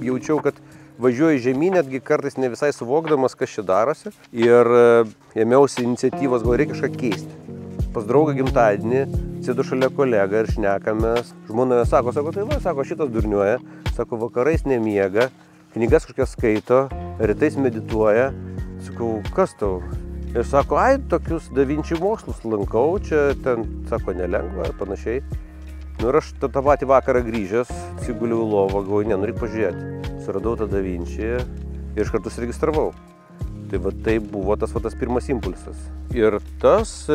Jaučiau, kad važiuoju žemyn, netgi kartais ne visai suvokdamas, kas čia darosi. Ir ėmiausi iniciatyvos, gal reikia kažką keisti. Pas draugą gimtadienį, sėdu šalia kolegą ir šnekamės. Žmona sako, tai va, sako, šitas durniuoja. Sako, vakarais nemiega, knygas kažkas skaito, rytais medituoja. Sakau, kas tau? Ir sako, tokius Da Vinci mokslus lankau, čia ten, sako, nelengva ir panašiai. Nu ir aš tą patį vakarą grįžęs, atsiguliau į lovą, galvoju, ne, reikia pažiūrėti. Suradau tą Da Vinci ir iš karto užsiregistravau. Tai va tai buvo tas pirmas impulsas. Ir tas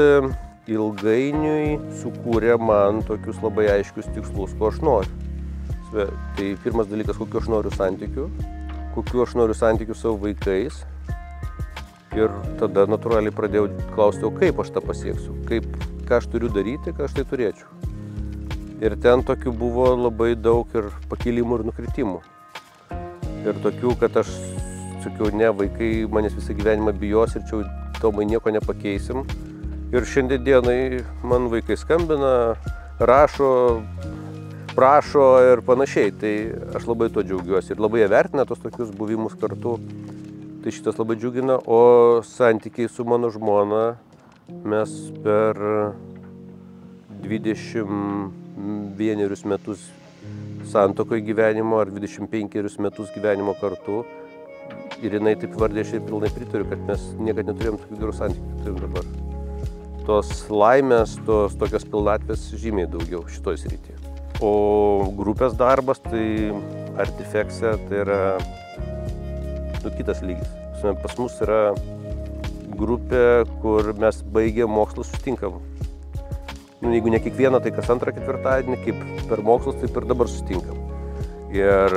ilgainiui sukūrė man tokius labai aiškius tikslus, ko aš noriu. Tai pirmas dalykas, kokiu aš noriu santykių savo vaikais. Ir tada natūraliai pradėjau klausti, o kaip aš tą pasieksiu, ką aš turiu daryti, ką aš tai turėčiau. Ir ten tokių buvo labai daug ir pakilimų ir nukritimų. Ir tokių, kad aš sakiau, ne, vaikai manęs visą gyvenimą bijos ir čia Tomai nieko nepakeisim. Ir šiandien dienai man vaikai skambina, rašo, prašo ir panašiai. Tai aš labai to džiaugiuosi ir labai jie vertina tos tokius buvimus kartu. Tai šitas labai džiugina, o santykiai su mano žmona mes per 21 metus santuokoje gyvenimo ar 25 metus gyvenimo kartu. Ir jinai taip vardė, aš ir pilnai pritariu, kad mes niekad neturėjom tokių gerų santykių, turim dabar. Tos laimės, tos tokios pilnatvės žymiai daugiau šitoj srityje. O grupės darbas, tai Artifekse, tai yra kitas lygis. Pas mus yra grupė, kur mes baigę mokslus susitinkam. Jeigu ne kiekvieną, tai kas antrą ketvirtadienį, kaip per mokslus, taip ir dabar susitinkam. Ir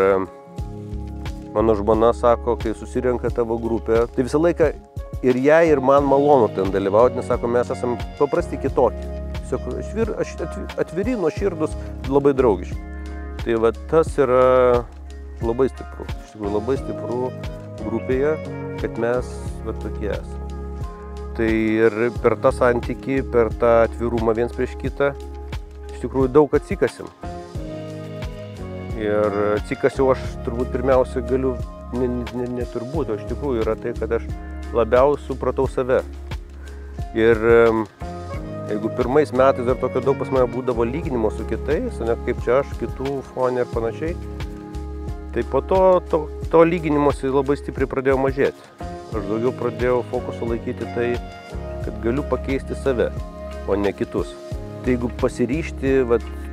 mano žmona sako, kai susirenka tavo grupė, tai visą laiką ir jai, ir man malonu ten dalyvauti, nes sako, mes esam paprasti kitokie. Tiesiog atviri, nuoširdūs, labai draugiški. Tai va tas yra labai stipru, iš tikrųjų labai stipru grupėje, kad mes va tokie esame. Tai ir per tą santykį, per tą atvirumą viens prieš kitą, iš tikrųjų daug atsikasim. Ir atsikasiau aš turbūt pirmiausia galiu, ne turbūt, o iš tikrųjų yra tai, kad aš labiau supratau save. Ir jeigu pirmais metais dar tokio daug pas mane būdavo lyginimo su kitais, ne kaip čia aš, kitų fonė ir panašiai, tai po to lyginimuose labai stipriai pradėjo mažėti. Aš daugiau pradėjau fokusą laikyti tai, kad galiu pakeisti save, o ne kitus. Tai jeigu pasiryžti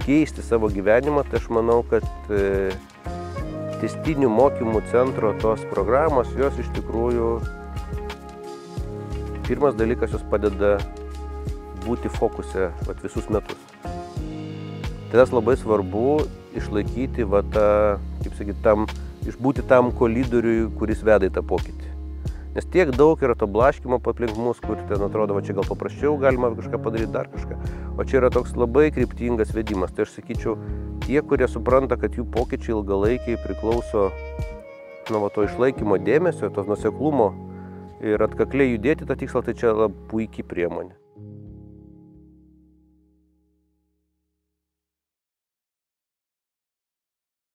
keisti savo gyvenimą, tai aš manau, kad tęstinių mokymų centro tos programos, jos iš tikrųjų, pirmas dalykas, jos padeda būti fokuse visus metus. Tai tas labai svarbu išlaikyti išbūti tam kolidoriui, kuris veda į tą pokytį. Nes tiek daug yra to blaškymo aplink mus, kur ten atrodo, čia gal paprasčiau, galima kažką padaryti, dar kažką. O čia yra toks labai kryptingas vedimas. Tai aš sakyčiau, tie, kurie supranta, kad jų pokyčiai ilgalaikiai priklauso nuo to išlaikymo dėmesio, tos nuoseklumo ir atkakliai judėti tą tikslą, tai čia labai puikiai priemonė.